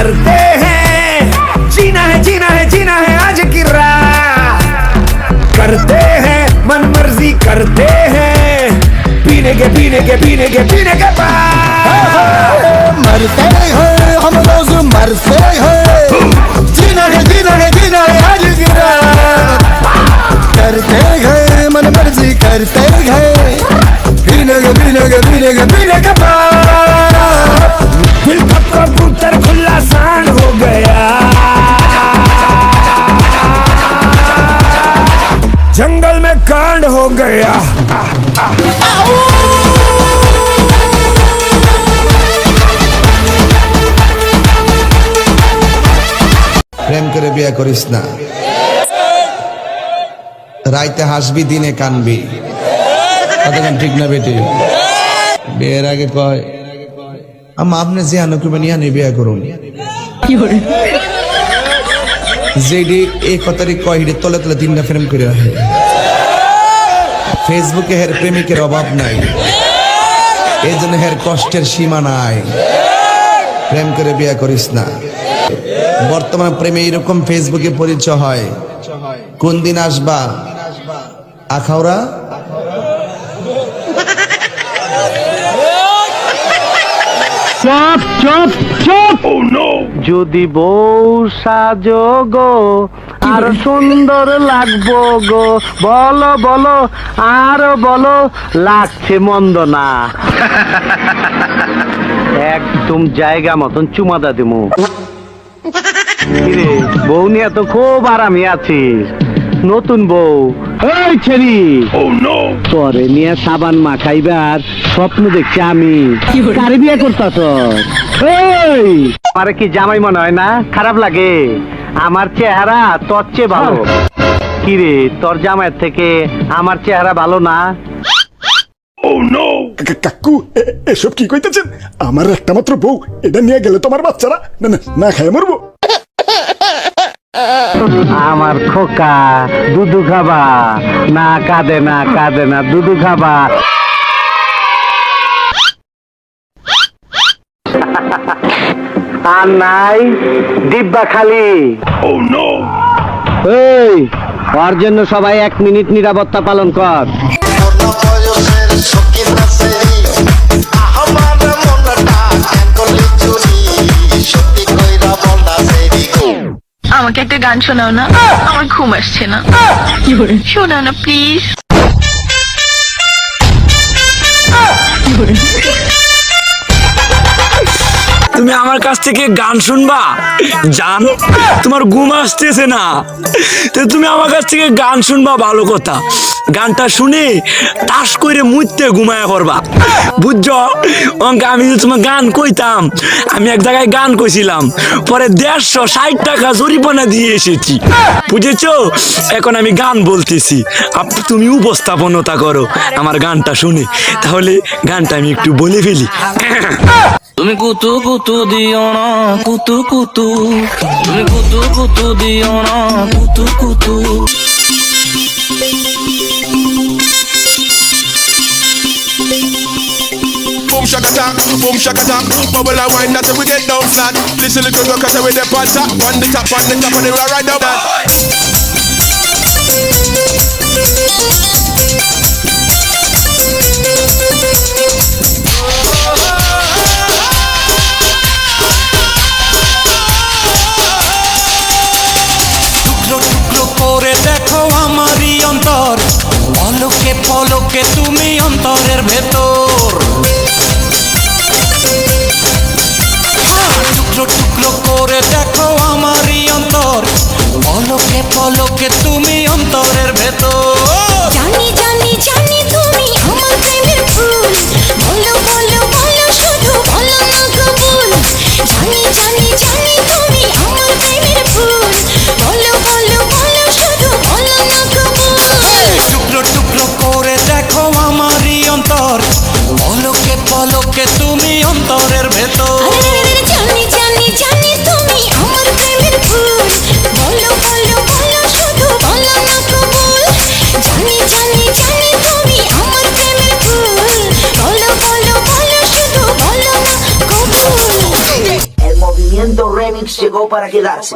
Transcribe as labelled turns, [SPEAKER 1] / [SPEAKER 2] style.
[SPEAKER 1] करते हैं, जीना है जीना है जीना है आज की रात, करते हैं मन मर्जी करते हैं, पीने के पीने के पीने के पीने के बाद
[SPEAKER 2] मरते हैं हम रोज मरते हैं, जीना है जीना है जीना है आज की रात, करते हैं मन मर्जी करते हैं, पीने के पीने के पीने के पीने के बाद
[SPEAKER 1] दिल का कबूतर खुला सान हो गया, जंगल में कांड हो गया।
[SPEAKER 2] প্রেম করে বিয়ে করিস না, রাইতে হাসবি দিনে কানবি, কতক্ষণ ঠিক না বেটি? বিয়ের আগে কয় আম্মা আপনি যে আনুকুবে নিয়ে আনি বিয়ে করুন, যেডি এই কথারই কয় হিডে তলে তলে তিনটা প্রেম করে আহে। ফেসবুকে হের প্রেমিকের অভাব নাই, এই জন্য হের কষ্টের সীমা নাই। প্রেম করে বিয়ে করিস না। বর্তমান প্রেমে এরকম ফেসবুকে পরিচয় হয়, কোন দিন আসবা আখাউড়া,
[SPEAKER 3] চপ চপ চপ। যদি বউ সাজো গো আর সুন্দর লাগবো গো, বলো বলো আরো বলো, লাগছে মন্দ না। একদম জায়গা মতন চুমাদা দিমু। কিরে বউ নিয়ে তো খুব আরামে আছিস, নতুন বউ এই ছেড়ি পরে নিয়ে সাবান মাখাইবার স্বপ্ন দেখছি আমি। কারে বিয়ে করতাছ? আরে কি জামাই মনে হয় না? খারাপ লাগে? আমার চেহারা তোর চেয়ে ভালো। কিরে তোর জামাইয়ের থেকে আমার চেহারা ভালো না?
[SPEAKER 4] কাকু এসব কি কইতেছেন? আমার একটা মাত্র বউ, এটা নিয়ে গেলে তোমার বাচ্চারা না না না খায় মরবো।
[SPEAKER 3] আমার খোকা দুধু খাবা না? কাঁদে না কাঁদে না, দুধু খাবা। আর নাই ডিব্বা খালি। এই ওর জন্য সবাই 1 মিনিট নিরাপত্তা পালন কর।
[SPEAKER 5] আমাকে একটা গান শোনাও না, আমার ঘুম আসছে না। শোনাও না প্লিজ।
[SPEAKER 1] তুমি আমার কাছ থেকে গান শুনবা? জান তোমার ঘুম আসতেছে না, তো তুমি আমার কাছ থেকে গান শুনবা, ভালো কথা। গানটা শুনে তাস করে মুইতে ঘুমায়া করবা, বুঝছো? আমি যে তোমার গান কইতাম, আমি এক জায়গায় গান কইছিলাম, পরে 160 টাকা জরিমানা দিয়ে এসেছি, বুঝেছো? এখন আমি গান বলতেছি, তুমি উপস্থাপনতা করো আমার গানটা শুনে। তাহলে গানটা আমি একটু বলে ফেলি।
[SPEAKER 6] তুমি কুতু কুতু দিও না কুতু কুতু, তুমি কুতু কুতু দিও না কুতু কুতু।
[SPEAKER 7] Boom shaka tak, bubble and wine that's how we get down flat. Listen little girl 'cause we dey on top of the top of the right up that.
[SPEAKER 6] করে দেখো আমারই অন্তর, পলকে পলকে তুমি অন্তরের ভেতর। টুকরো টুকরো করে দেখো আমারই অন্তর, পলকে পলকে তুমি অন্তরের ভেতর।
[SPEAKER 8] জানি জানি জানি তুমি আমার প্রেমের ফুল, বলো বলো বলো শুধু বলো না কবুল। জানি জানি জানি তুমি আমার প্রেমের ফুল, বলো বলো বলো শুধু বলো না কবুল।
[SPEAKER 6] টুকরো টুকরো করে দেখো আমারই অন্তর, পলকে পলকে তুমি অন্তরের ভেতর।
[SPEAKER 8] জানি জানি জানি তুমি আমার প্রেমের ফুল, বলো বলো বলো শুধু বলো না কবুল।
[SPEAKER 9] remix chegou para quedar-se.